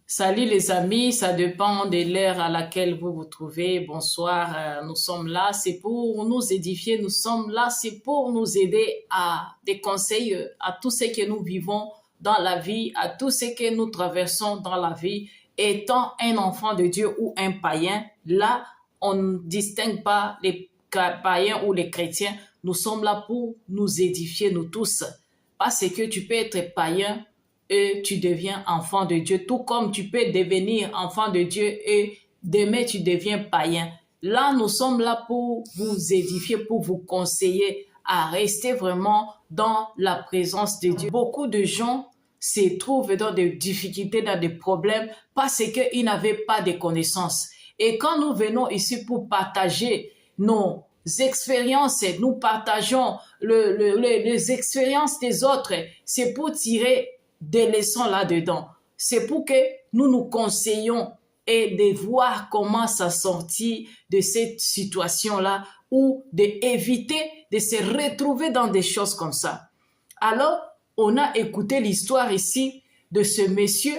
Salut les amis, ça dépend de l'ère à laquelle vous vous trouvez. Bonsoir, nous sommes là, c'est pour nous édifier, nous sommes là, c'est pour nous aider à des conseils à tout ce que nous vivons dans la vie, à tout ce que nous traversons dans la vie. Étant un enfant de Dieu ou un païen, là, on ne distingue pas les païens ou les chrétiens. Nous sommes là pour nous édifier, nous tous. Parce que tu peux être païen et tu deviens enfant de Dieu, tout comme tu peux devenir enfant de Dieu et demain tu deviens païen. Là, nous sommes là pour vous édifier, pour vous conseiller à rester vraiment dans la présence de Dieu. Beaucoup de gens se trouvent dans des difficultés, dans des problèmes parce qu'ils n'avaient pas de connaissances. Et quand nous venons ici pour partager nos expériences, nous partageons les expériences des autres, c'est pour tirer des leçons là-dedans. C'est pour que nous nous conseillons et de voir comment s'en sortir de cette situation-là ou d'éviter de se retrouver dans des choses comme ça. Alors, on a écouté l'histoire ici de ce monsieur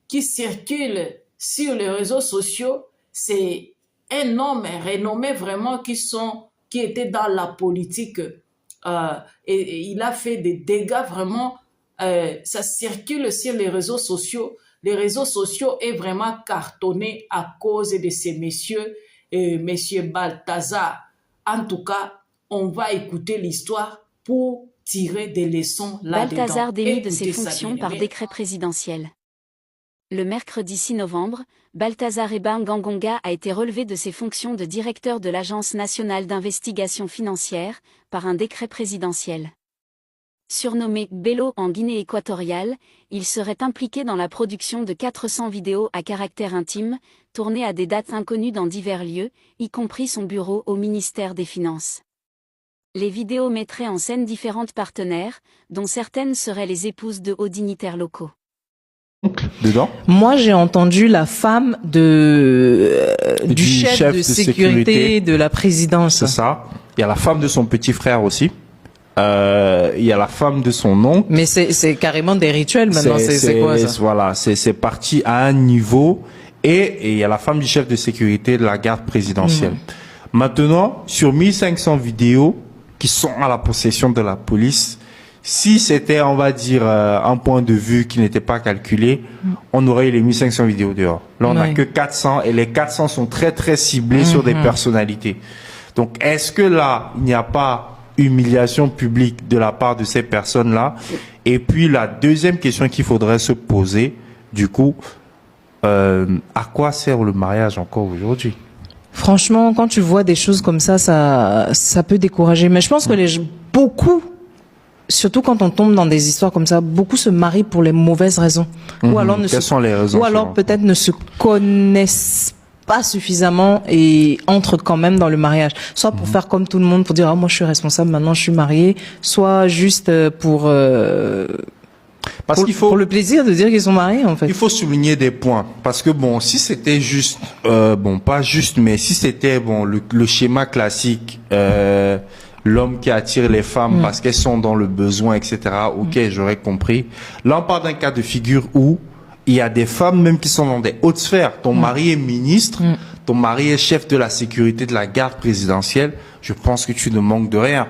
qui circule sur les réseaux sociaux. C'est un homme renommé vraiment qui était dans la politique et il a fait des dégâts vraiment. Ça circule sur les réseaux sociaux. Les réseaux sociaux est vraiment cartonné à cause de ces messieurs, monsieur Balthazar. En tout cas, on va écouter l'histoire pour tirer des leçons là-dedans. Balthazar démis de ses fonctions par décret présidentiel. Le mercredi 6 novembre, Balthazar Ebang Ngangonga a été relevé de ses fonctions de directeur de l'Agence nationale d'investigation financière par un décret présidentiel. Surnommé Bello en Guinée équatoriale, il serait impliqué dans la production de 400 vidéos à caractère intime, tournées à des dates inconnues dans divers lieux, y compris son bureau au ministère des Finances. Les vidéos mettraient en scène différentes partenaires, dont certaines seraient les épouses de hauts dignitaires locaux. Dedans. Moi, j'ai entendu la femme du chef de sécurité de la présidence. C'est ça. Il y a la femme de son petit frère aussi. Il y a la femme de son oncle. Mais c'est carrément des rituels maintenant. C'est quoi ça? Voilà, c'est parti à un niveau. Et il y a la femme du chef de sécurité de la garde présidentielle. Maintenant, sur 1500 vidéos qui sont à la possession de la police, si c'était, on va dire, un point de vue qui n'était pas calculé, on aurait eu les 1500 vidéos dehors. Là, on n'a que 400 et les 400 sont très, très ciblés sur des personnalités. Donc, est-ce que là, il n'y a pas humiliation publique de la part de ces personnes-là? Et puis, la deuxième question qu'il faudrait se poser, du coup, à quoi sert le mariage encore aujourd'hui? Franchement, quand tu vois des choses comme ça peut décourager. Mais je pense que beaucoup, surtout quand on tombe dans des histoires comme ça, beaucoup se marient pour les mauvaises raisons. Ou alors Quelles sont les raisons? Ou alors peut-être ne se connaissent pas suffisamment et entrent quand même dans le mariage. Soit pour faire comme tout le monde, pour dire, moi je suis responsable, maintenant je suis marié. Soit juste pour le plaisir de dire qu'ils sont mariés, en fait. Il faut souligner des points. Parce que bon, si c'était juste, pas juste, mais si c'était le schéma classique, l'homme qui attire les femmes parce qu'elles sont dans le besoin, etc. Ok, j'aurais compris. Là, on parle d'un cas de figure où il y a des femmes même qui sont dans des hautes sphères. Ton mari est ministre, ton mari est chef de la sécurité de la garde présidentielle. Je pense que tu ne manques de rien.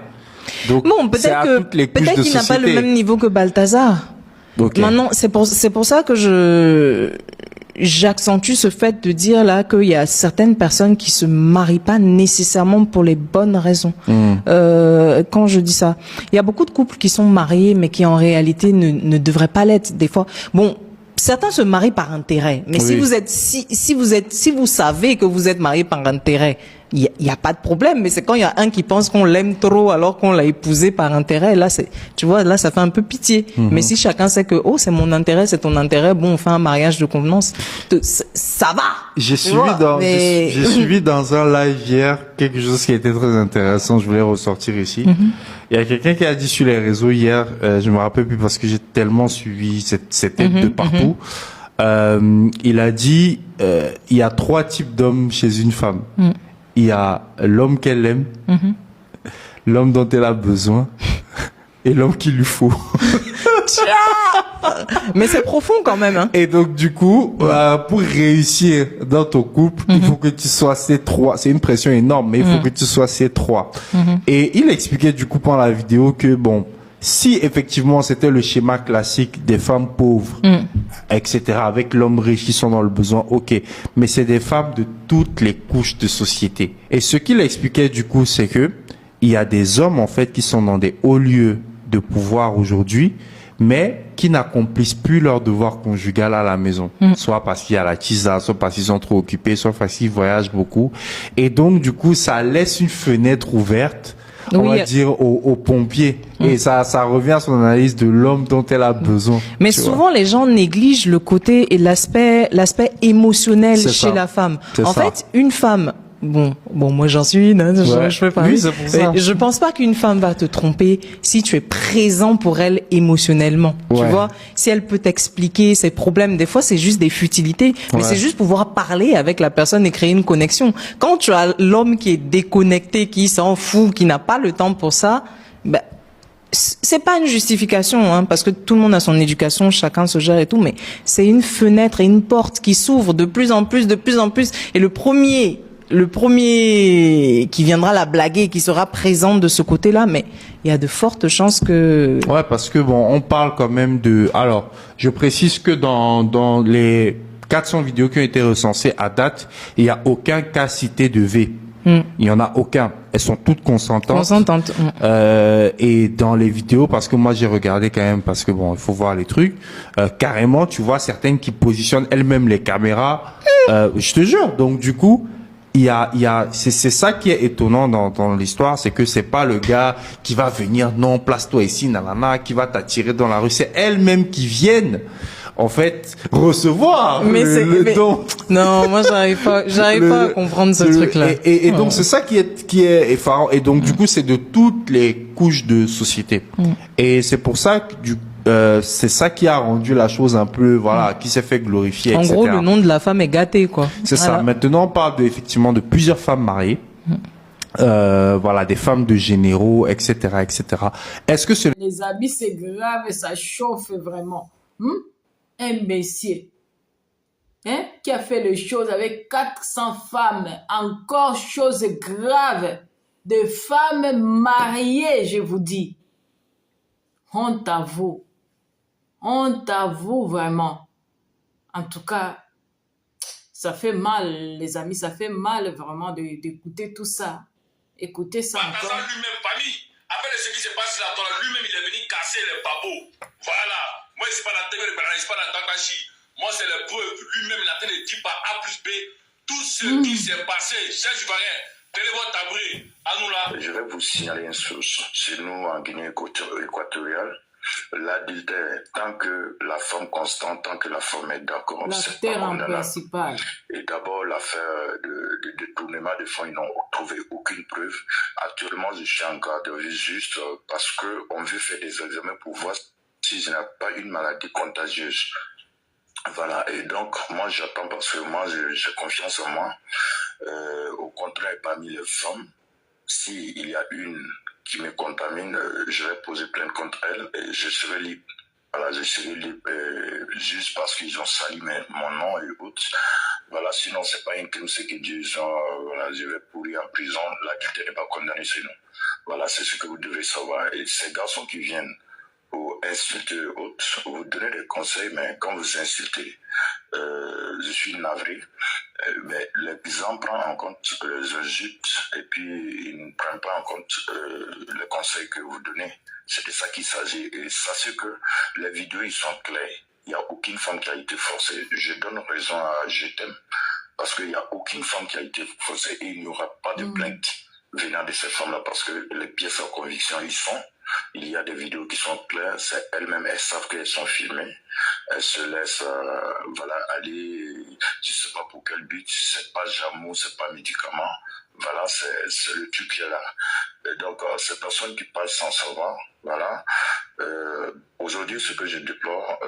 Donc, bon, peut-être qu'il n'a pas le même niveau que Balthazar. Okay. Maintenant, c'est pour ça que j'accentue ce fait de dire là qu'il y a certaines personnes qui se marient pas nécessairement pour les bonnes raisons. Quand je dis ça, il y a beaucoup de couples qui sont mariés mais qui en réalité ne devraient pas l'être. Des fois, bon, certains se marient par intérêt. Mais si vous savez que vous êtes marié par intérêt, il y a pas de problème. Mais c'est quand il y a un qui pense qu'on l'aime trop alors qu'on l'a épousé par intérêt, là tu vois, là ça fait un peu pitié. Mais si chacun sait que c'est mon intérêt, c'est ton intérêt, bon, on fait un mariage de convenance, ça va. J'ai suivi dans un live hier quelque chose qui était très intéressant. Je voulais ressortir ici. Il y a quelqu'un qui a dit sur les réseaux hier, je me rappelle plus parce que j'ai tellement suivi cette tête de partout. Il a dit, il y a 3 types d'hommes chez une femme. Il y a l'homme qu'elle aime, l'homme dont elle a besoin et l'homme qu'il lui faut. Mais c'est profond quand même. Hein. Et donc du coup, pour réussir dans ton couple, il faut que tu sois ces trois. C'est une pression énorme, mais il faut que tu sois ces trois. Et il expliquait du coup pendant la vidéo que bon, si effectivement c'était le schéma classique des femmes pauvres, etc., avec l'homme riche qui sont dans le besoin, ok. Mais c'est des femmes de toutes les couches de société. Et ce qu'il expliquait du coup, c'est que il y a des hommes en fait qui sont dans des hauts lieux de pouvoir aujourd'hui, mais qui n'accomplissent plus leur devoir conjugal à la maison. Soit parce qu'il y a la tisa, soit parce qu'ils sont trop occupés, soit parce qu'ils voyagent beaucoup. Et donc, du coup, ça laisse une fenêtre ouverte, on va dire, aux pompiers. Et ça revient à son analyse de l'homme dont elle a besoin. Mais souvent, les gens négligent le côté et l'aspect émotionnel chez la femme. En fait, une femme, Bon, moi j'en suis une, je fais pas. Oui, c'est pour ça. Je pense pas qu'une femme va te tromper si tu es présent pour elle émotionnellement. Tu vois, si elle peut t'expliquer ses problèmes, des fois c'est juste des futilités, mais c'est juste pouvoir parler avec la personne et créer une connexion. Quand tu as l'homme qui est déconnecté, qui s'en fout, qui n'a pas le temps pour ça, ben c'est pas une justification, hein, parce que tout le monde a son éducation, chacun se gère et tout, mais c'est une fenêtre et une porte qui s'ouvre de plus en plus, et le premier qui viendra la blaguer, qui sera présent de ce côté-là, mais il y a de fortes chances que... Ouais, parce que bon, on parle quand même de... Alors, je précise que dans les 400 vidéos qui ont été recensées à date, il n'y a aucun cas cité de V. Il y en a aucun. Elles sont toutes consentantes. Et dans les vidéos, parce que moi j'ai regardé quand même, parce que bon, il faut voir les trucs. Carrément, tu vois certaines qui positionnent elles-mêmes les caméras. Je te jure. Donc du coup, c'est ça qui est étonnant dans l'histoire, c'est que c'est pas le gars qui va venir, non, place-toi ici, nanana, qui va t'attirer dans la rue. C'est elles-mêmes qui viennent, en fait, recevoir le don. Non, moi j'arrive pas à comprendre ce truc-là. Et donc c'est ça qui est effarant. Et donc du coup c'est de toutes les couches de société. Et c'est pour ça que c'est ça qui a rendu la chose un peu, voilà, qui s'est fait glorifier, en etc. gros, le nom de la femme est gâté, quoi. C'est ça. Maintenant, on parle effectivement de plusieurs femmes mariées. Voilà, des femmes de généraux, etc., etc. Est-ce que les amis, c'est grave, ça chauffe vraiment. Imbécile. Qui a fait les choses avec 400 femmes, encore chose grave, de femmes mariées, je vous dis. Honte à vous. Honte à vous, vraiment. En tout cas, ça fait mal, les amis, ça fait mal vraiment d'écouter tout ça. Écoutez ça encore. Lui-même, famille, après ce qui se passe là, lui-même, il est venu casser les babos. Voilà. Moi, je ne suis pas dans la télé, je ne suis pas dans Takashi. Moi, c'est le preuve. Lui-même, il a fait le dit par A plus B. Tout ce qui s'est passé, cherche rien. Je vais vous signaler une source. Chez nous, en Guinée équatoriale, l'adultère, tant que la femme constante, tant que la femme est d'accord, c'est pas principal. Et d'abord, l'affaire de détournement de fonds, ils n'ont trouvé aucune preuve. Actuellement, je suis en garde à vue juste parce qu'on veut faire des examens pour voir si je n'ai pas une maladie contagieuse. Voilà, et donc, moi, j'attends parce que moi, j'ai confiance en moi. Au contraire, parmi les femmes, s'il y a une qui me contamine, je vais poser plainte contre elle et je serai libre. Voilà, je serai libre juste parce qu'ils ont sali mon nom et autres. Voilà, sinon, c'est pas un crime, c'est qu'ils disent, voilà, je vais pourrir en prison, l'adultère n'est pas condamné, sinon. Voilà, c'est ce que vous devez savoir. Et ces garçons qui viennent pour insulter autres, vous donner des conseils, mais quand vous insultez, je suis navré, mais l'exemple prend en compte les insultes et puis il ne prend pas en compte les conseils que vous donnez. C'est de ça qu'il s'agit. Et sachez que les vidéos, ils sont clairs. Il n'y a aucune femme qui a été forcée. Je donne raison à Je t'aime parce qu'il n'y a aucune femme qui a été forcée et il n'y aura pas de plainte venant de ces femmes-là parce que les pièces à conviction, ils sont. Il y a des vidéos qui sont claires, c'est elles-mêmes, elles savent qu'elles sont filmées, elles se laissent voilà, aller, je sais pas pour quel but, c'est pas jameau, c'est pas médicament, voilà, c'est le truc qui est là. Et donc, ces personnes qui parlent sans savoir, voilà, aujourd'hui, ce que je déplore,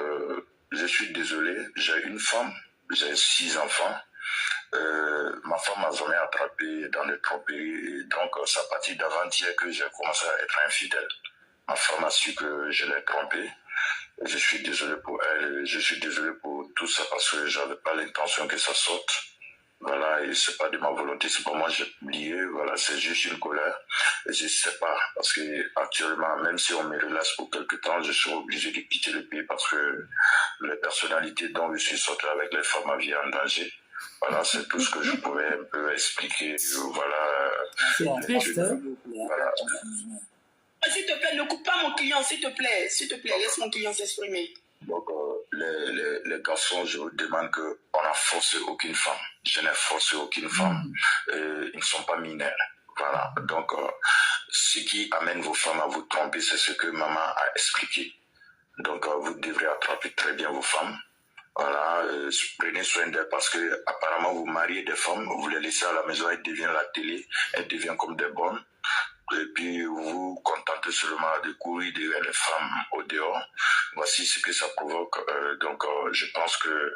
je suis désolé, j'ai une femme, j'ai 6 enfants, ma femme m'a jamais attrapé dans les tromperies, donc c'est à partir d'avant-hier que j'ai commencé à être infidèle. Ma femme a su que je l'ai trompé Je suis désolé pour elle, je suis désolé pour tout ça parce que j'avais pas l'intention que ça sorte. Voilà, et c'est pas de ma volonté, c'est pas moi j'ai oublié, voilà, c'est juste une colère. Et je sais pas, parce que actuellement, même si on me relâche pour quelque temps, je suis obligé de quitter le pays parce que les personnalités dont je suis sorti avec les femmes avaient en danger. Voilà, c'est tout ce que je pouvais un peu expliquer. Voilà. C'est triste, hein? Voilà. S'il te plaît, ne coupe pas mon client, s'il te plaît, laisse mon client s'exprimer. Donc, les garçons, je vous demande qu'on n'a forcé aucune femme. Je n'ai forcé aucune femme. Ils ne sont pas mineurs. Voilà. Donc, ce qui amène vos femmes à vous tromper, c'est ce que maman a expliqué. Donc, vous devrez attraper très bien vos femmes. Voilà. Prenez soin d'elles parce que apparemment vous mariez des femmes, vous les laissez à la maison, elles deviennent la télé, elles deviennent comme des bonnes. Et puis vous vous contentez seulement de courir derrière les femmes au dehors. Voici ce que ça provoque. Donc je pense que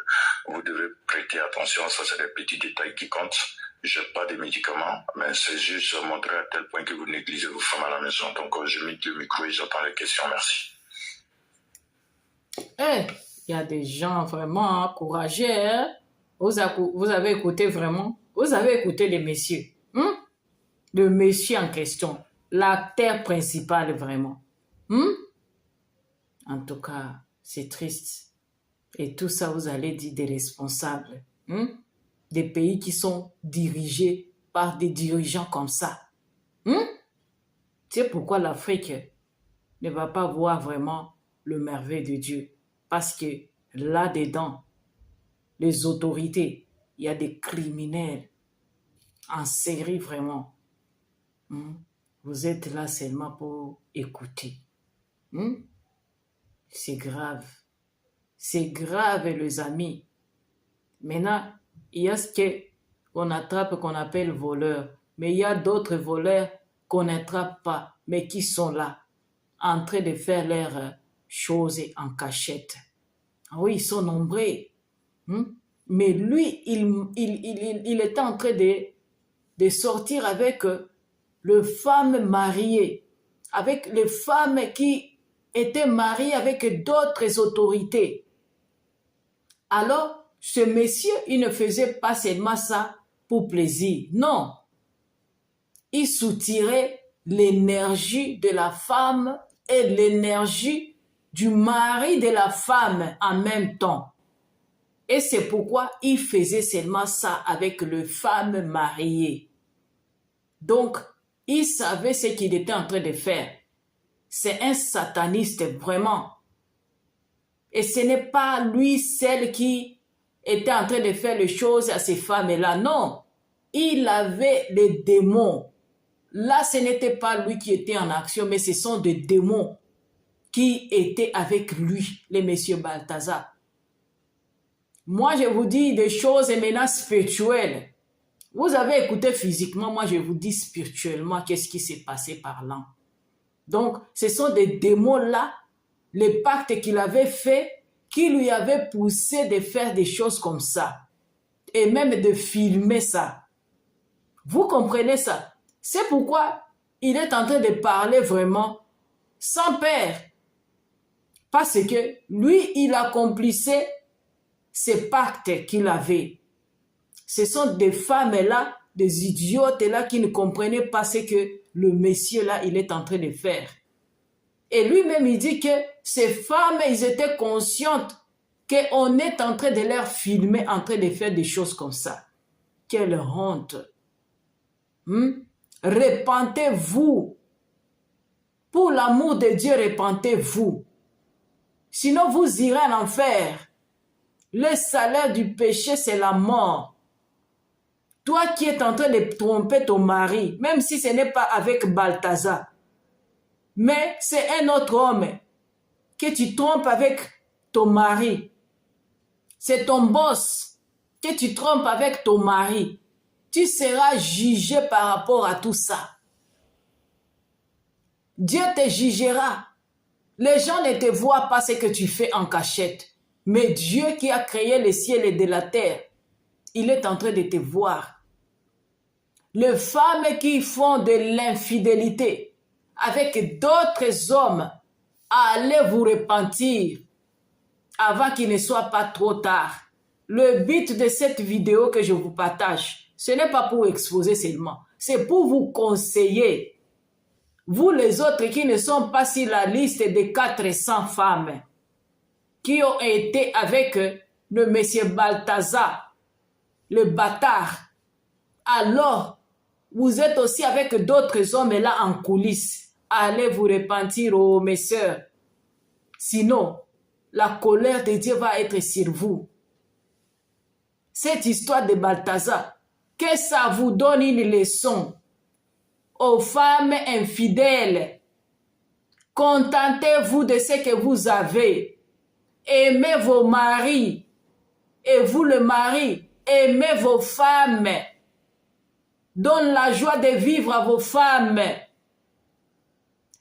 vous devrez prêter attention. Ça, c'est des petits détails qui comptent. Je n'ai pas de médicaments, mais c'est juste montrer à tel point que vous négligez vos femmes à la maison. Donc je mets le micro et j'attends les questions. Merci. Il y a des gens vraiment courageux. Hein? Vous avez écouté vraiment? Vous avez écouté les messieurs. Le monsieur en question, l'acteur principal vraiment. En tout cas, c'est triste. Et tout ça, vous allez dire des responsables. Des pays qui sont dirigés par des dirigeants comme ça. C'est pourquoi l'Afrique ne va pas voir vraiment le merveille de Dieu. Parce que là-dedans, les autorités, il y a des criminels en série vraiment. Vous êtes là seulement pour écouter. C'est grave. C'est grave, les amis. Maintenant, il y a ce qu'on attrape, qu'on appelle voleurs. Mais il y a d'autres voleurs qu'on n'attrape pas, mais qui sont là, en train de faire leurs choses en cachette. Oui, ils sont nombreux. Mais lui, il était en train de sortir avec les femmes mariées, avec les femmes qui étaient mariées avec d'autres autorités. Alors, ce monsieur, il ne faisait pas seulement ça pour plaisir. Non. Il soutirait l'énergie de la femme et l'énergie du mari de la femme en même temps. Et c'est pourquoi il faisait seulement ça avec les femmes mariées. Donc, il savait ce qu'il était en train de faire. C'est un sataniste vraiment. Et ce n'est pas lui seul qui était en train de faire les choses à ces femmes-là. Non, il avait les démons. Là, ce n'était pas lui qui était en action, mais ce sont des démons qui étaient avec lui, les messieurs Balthazar. Moi, je vous dis des choses maintenant spirituelles. Vous avez écouté physiquement, moi je vous dis spirituellement qu'est-ce qui s'est passé par là. Donc, ce sont des démons-là, les pactes qu'il avait fait, qui lui avaient poussé de faire des choses comme ça. Et même de filmer ça. Vous comprenez ça? C'est pourquoi il est en train de parler vraiment sans peur. Parce que lui, il accomplissait ces pactes qu'il avait. Ce sont des femmes-là, des idiotes-là qui ne comprenaient pas ce que le monsieur-là, il est en train de faire. Et lui-même, il dit que ces femmes, ils étaient conscientes qu'on est en train de leur filmer, en train de faire des choses comme ça. Quelle honte! Repentez-vous. Pour l'amour de Dieu, repentez-vous. Sinon, vous irez en enfer. Le salaire du péché, c'est la mort. Toi qui es en train de tromper ton mari, même si ce n'est pas avec Balthazar, mais c'est un autre homme que tu trompes avec ton mari. C'est ton boss que tu trompes avec ton mari. Tu seras jugé par rapport à tout ça. Dieu te jugera. Les gens ne te voient pas ce que tu fais en cachette. Mais Dieu qui a créé le ciel et de la terre, il est en train de te voir. Les femmes qui font de l'infidélité avec d'autres hommes, allez vous repentir. avant qu'il ne soit pas trop tard. Le but de cette vidéo que je vous partage, ce n'est pas pour exposer seulement, c'est pour vous conseiller. Vous les autres qui ne sont pas sur la liste des 400 femmes qui ont été avec le monsieur Balthazar, le bâtard. Alors, vous êtes aussi avec d'autres hommes là en coulisses. Allez vous repentir, oh mes sœurs. Sinon, la colère de Dieu va être sur vous. Cette histoire de Balthazar, que ça vous donne une leçon. Aux femmes infidèles, contentez-vous de ce que vous avez. Aimez vos maris. Et vous, le mari, aimez vos femmes. Donne la joie de vivre à vos femmes.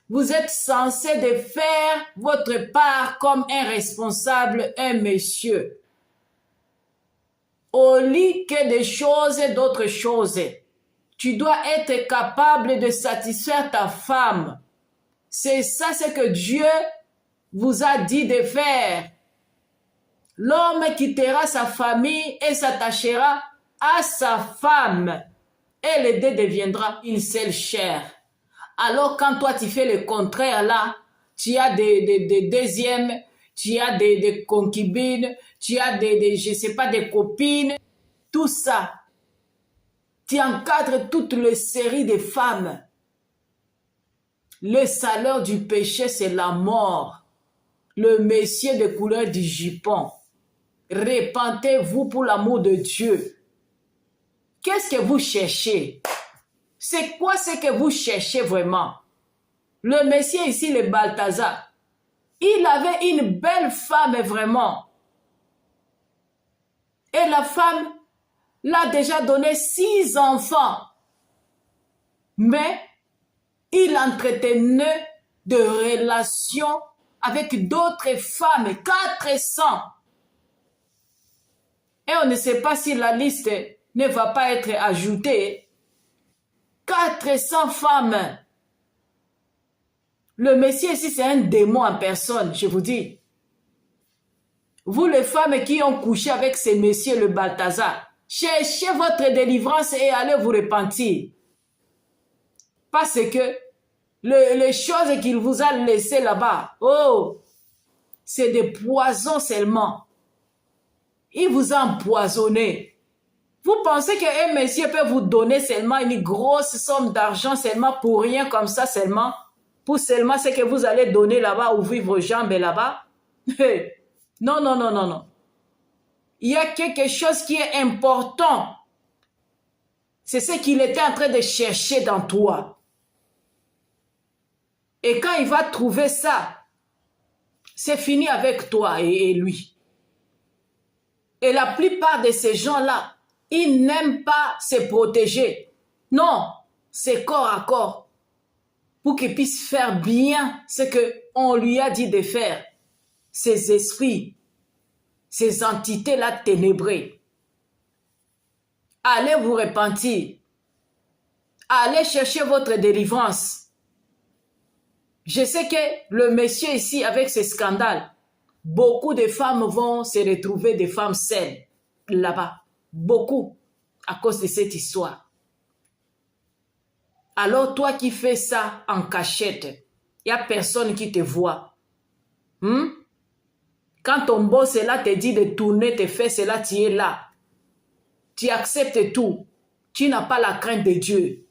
Vous êtes censé de faire votre part comme un responsable, un monsieur. Au lit que des choses et d'autres choses. Tu dois être capable de satisfaire ta femme. C'est ça ce que Dieu vous a dit de faire. L'homme quittera sa famille et s'attachera à sa femme. Et les deux deviendra une seule chair. Alors quand toi tu fais le contraire là, tu as des deuxièmes, tu as des concubines, tu as je sais pas, des copines, tout ça. Tu encadres toute la série de femmes. Le salaire du péché, c'est la mort. Le messier de couleur du jupon. Repentez-vous pour l'amour de Dieu. Qu'est-ce que vous cherchez? C'est quoi ce que vous cherchez vraiment? Le messier ici, le Balthazar, il avait une belle femme vraiment. Et la femme l'a déjà donné 6 enfants. Mais il entretenait de relations avec d'autres femmes, 400. Et on ne sait pas si la liste ne va pas être ajoutée. 400 femmes. Le Messie ici, c'est un démon en personne, je vous dis. Vous les femmes qui ont couché avec ces messieurs, le Balthazar, cherchez votre délivrance et allez vous repentir. Parce que les choses qu'il vous a laissées là-bas, oh, c'est des poisons seulement. Il vous a empoisonné. Vous pensez qu'un monsieur peut vous donner seulement une grosse somme d'argent seulement pour rien comme ça seulement? Pour seulement ce que vous allez donner là-bas ou vivre vos jambes là-bas? Non, non, non, non, non. Il y a quelque chose qui est important. C'est ce qu'il était en train de chercher dans toi. Et quand il va trouver ça, c'est fini avec toi et lui. Et la plupart de ces gens-là, ils n'aiment pas se protéger. Non, c'est corps à corps. Pour qu'ils puissent faire bien ce qu'on lui a dit de faire. Ces esprits, ces entités-là ténébrées. Allez vous repentir. Allez chercher votre délivrance. Je sais que le monsieur ici, avec ce scandale, beaucoup de femmes vont se retrouver des femmes saines là-bas. Beaucoup, à cause de cette histoire. Alors toi qui fais ça en cachette, il n'y a personne qui te voit. Quand ton boss est là, te dit de tourner tes fesses, là, tu es là. Tu acceptes tout. Tu n'as pas la crainte de Dieu.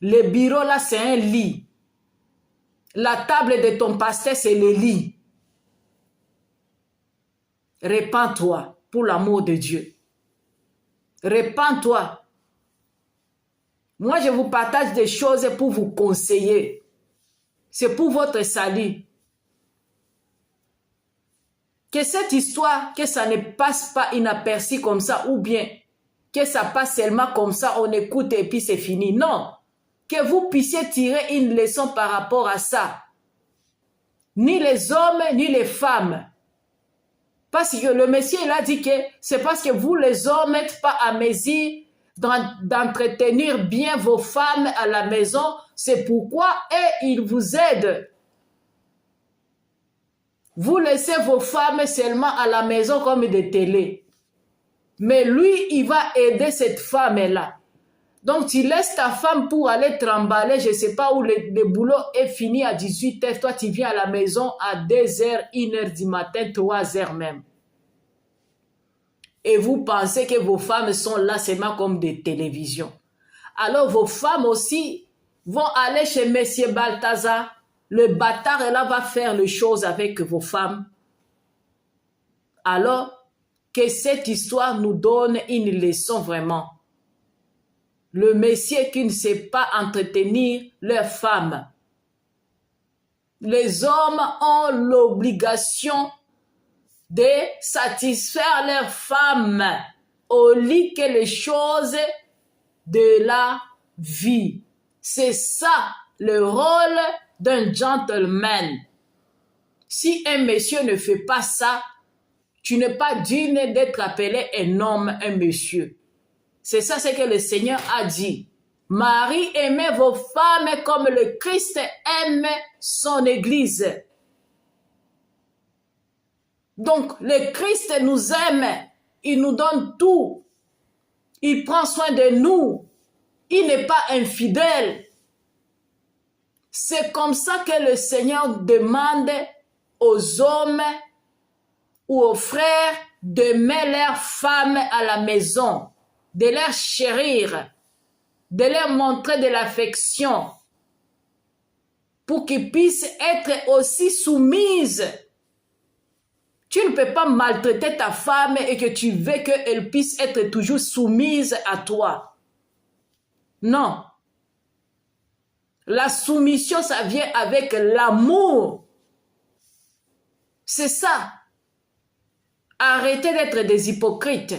Le bureau là, c'est un lit. La table de ton pasteur, c'est le lit. Repends-toi pour l'amour de Dieu. Repends-toi. Moi, je vous partage des choses pour vous conseiller. C'est pour votre salut. Que cette histoire, que ça ne passe pas inaperçu comme ça, ou bien que ça passe seulement comme ça, on écoute et puis c'est fini. Non. Que vous puissiez tirer une leçon par rapport à ça. Ni les hommes, ni les femmes. Parce que le Messie, il a dit que c'est parce que vous, les hommes, n'êtes pas à mesure d'entretenir bien vos femmes à la maison. C'est pourquoi il vous aide. Vous laissez vos femmes seulement à la maison comme des télés. Mais lui, il va aider cette femme-là. Donc, tu laisses ta femme pour aller trimballer, je ne sais pas où le boulot est fini à 18h. Toi, tu viens à la maison à 2h, 1h du matin, 3h même. Et vous pensez que vos femmes sont là seulement comme des télévisions. Alors, vos femmes aussi vont aller chez Monsieur Balthazar. Le bâtard là va faire les choses avec vos femmes. Alors, que cette histoire nous donne une leçon vraiment. Le messieurs qui ne sait pas entretenir leurs femmes. Les hommes ont l'obligation de satisfaire leurs femmes au lit que les choses de la vie. C'est ça le rôle d'un gentleman. Si un monsieur ne fait pas ça, tu n'es pas digne d'être appelé un homme, un monsieur. C'est ça ce que le Seigneur a dit. Marie, aimez vos femmes comme le Christ aime son Église. Donc, le Christ nous aime. Il nous donne tout. Il prend soin de nous. Il n'est pas infidèle. C'est comme ça que le Seigneur demande aux hommes ou aux frères de mettre leurs femmes à la maison, de les chérir, de leur montrer de l'affection pour qu'ils puissent être aussi soumises. Tu ne peux pas maltraiter ta femme et que tu veux qu'elle puisse être toujours soumise à toi. Non. La soumission, ça vient avec l'amour. C'est ça. Arrêtez d'être des hypocrites.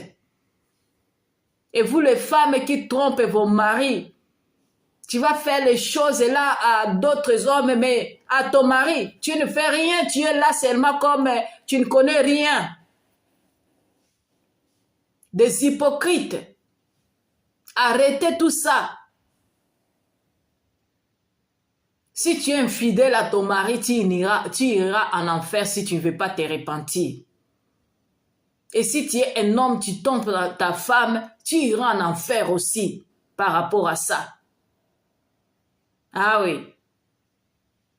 Et vous les femmes qui trompent vos maris, tu vas faire les choses là à d'autres hommes, mais à ton mari, tu ne fais rien, tu es là seulement comme tu ne connais rien. Des hypocrites. Arrêtez tout ça. Si tu es infidèle à ton mari, tu iras en enfer si tu ne veux pas te repentir. Et si tu es un homme, tu tombes ta femme, tu iras en enfer aussi par rapport à ça. Ah oui.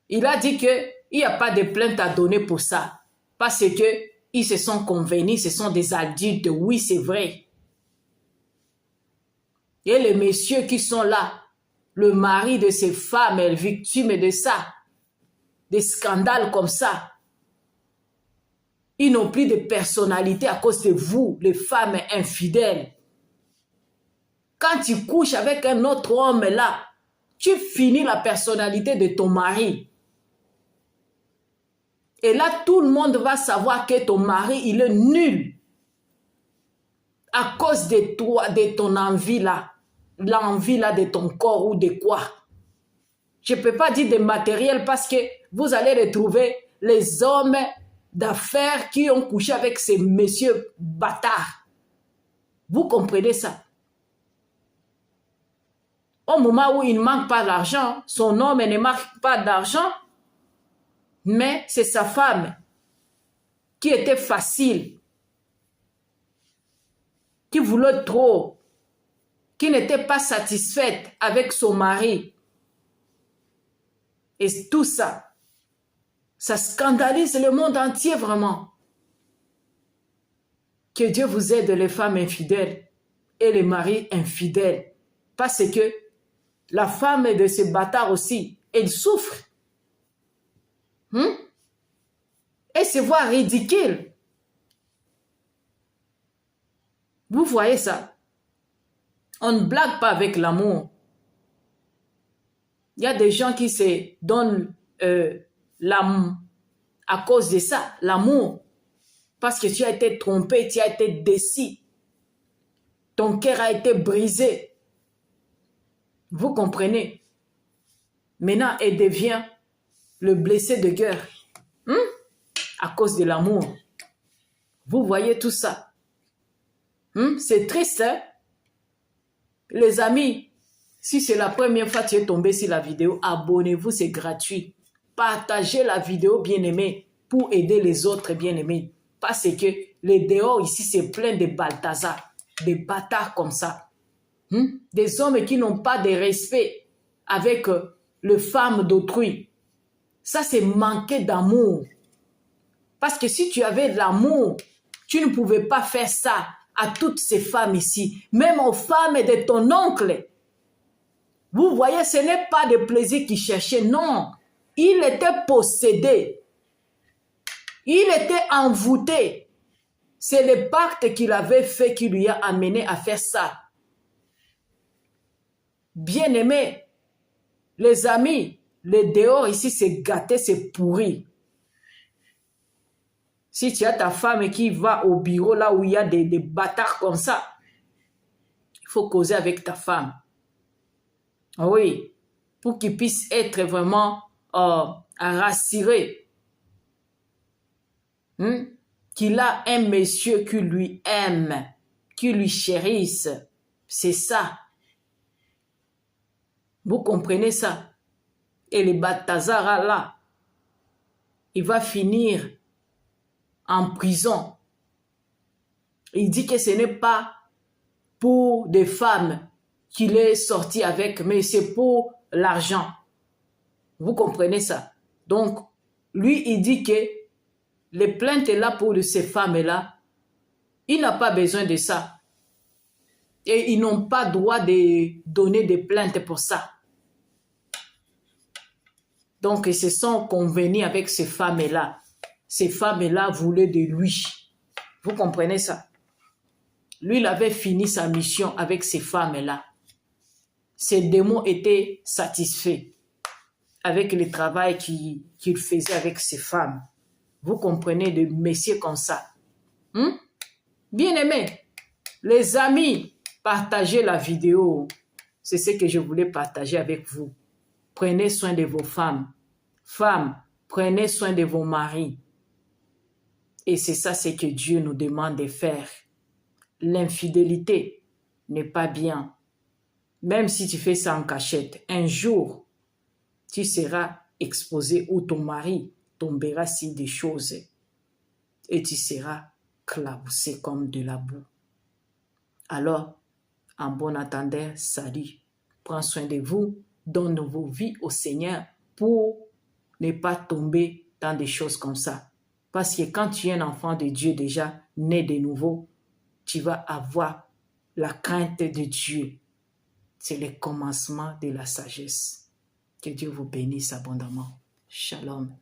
Il a dit qu'il n'y a pas de plainte à donner pour ça. Parce que ils se sont convenus, ce sont des adultes. Oui, c'est vrai. Et les messieurs qui sont là, le mari de ces femmes est victime de ça. Des scandales comme ça. Ils n'ont plus de personnalité à cause de vous, les femmes infidèles. Quand tu couches avec un autre homme là, tu finis la personnalité de ton mari. Et là, tout le monde va savoir que ton mari, il est nul. À cause de toi, de ton envie là. L'envie là de ton corps ou de quoi. Je ne peux pas dire de matériel parce que vous allez retrouver les hommes d'affaires qui ont couché avec ces messieurs bâtards. Vous comprenez ça? Au moment où il ne manque pas d'argent, son homme ne manque pas d'argent, mais c'est sa femme qui était facile, qui voulait trop, qui n'était pas satisfaite avec son mari. Et tout ça, ça scandalise le monde entier vraiment. Que Dieu vous aide les femmes infidèles et les maris infidèles. Parce que la femme de ce bâtard aussi, elle souffre. Elle se voit ridicule. Vous voyez ça? On ne blague pas avec l'amour. Il y a des gens qui se donnent l'amour à cause de ça, l'amour. Parce que tu as été trompé, tu as été déçu. Ton cœur a été brisé. Vous comprenez? Maintenant, elle devient le blessé de cœur. À cause de l'amour. Vous voyez tout ça. C'est triste, hein? Les amis, si c'est la première fois que tu es tombé sur la vidéo, abonnez-vous, c'est gratuit. Partagez la vidéo, bien aimé, pour aider les autres bien-aimés. Parce que les dehors ici, c'est plein de Balthazar, des bâtards comme ça. Des hommes qui n'ont pas de respect avec les femmes d'autrui. Ça, c'est manquer d'amour. Parce que si tu avais de l'amour, tu ne pouvais pas faire ça à toutes ces femmes ici, même aux femmes de ton oncle. Vous voyez, ce n'est pas de plaisir qu'il cherchait, non. Il était possédé. Il était envoûté. C'est le pacte qu'il avait fait qui lui a amené à faire ça. Bien-aimés, les amis, le dehors ici, c'est gâté, c'est pourri. Si tu as ta femme qui va au bureau là où il y a des bâtards comme ça, il faut causer avec ta femme. Oui, pour qu'il puisse être vraiment rassuré. Qu'il a un monsieur qui lui aime, qui lui chérisse. C'est ça. Vous comprenez ça? Et le Balthazar là, il va finir en prison. Il dit que ce n'est pas pour des femmes qu'il est sorti avec, mais c'est pour l'argent. Vous comprenez ça? Donc, lui, il dit que les plaintes là pour ces femmes-là, il n'a pas besoin de ça. Et ils n'ont pas droit de donner des plaintes pour ça. Donc, ils se sont convenus avec ces femmes-là. Ces femmes-là voulaient de lui. Vous comprenez ça? Lui, il avait fini sa mission avec ces femmes-là. Ses démons étaient satisfaits avec le travail qu'il faisait avec ces femmes. Vous comprenez, de messieurs comme ça. Bien aimé, les amis, partagez la vidéo. C'est ce que je voulais partager avec vous. Prenez soin de vos femmes. Femmes, prenez soin de vos maris. Et c'est ça ce que Dieu nous demande de faire. L'infidélité n'est pas bien. Même si tu fais ça en cachette, un jour, tu seras exposé ou ton mari tombera sur des choses et tu seras claboussé comme de la boue. Alors, en bon attendant, salut. Prends soin de vous, donne vos vies au Seigneur pour ne pas tomber dans des choses comme ça. Parce que quand tu es un enfant de Dieu déjà, né de nouveau, tu vas avoir la crainte de Dieu. C'est le commencement de la sagesse. Que Dieu vous bénisse abondamment. Shalom.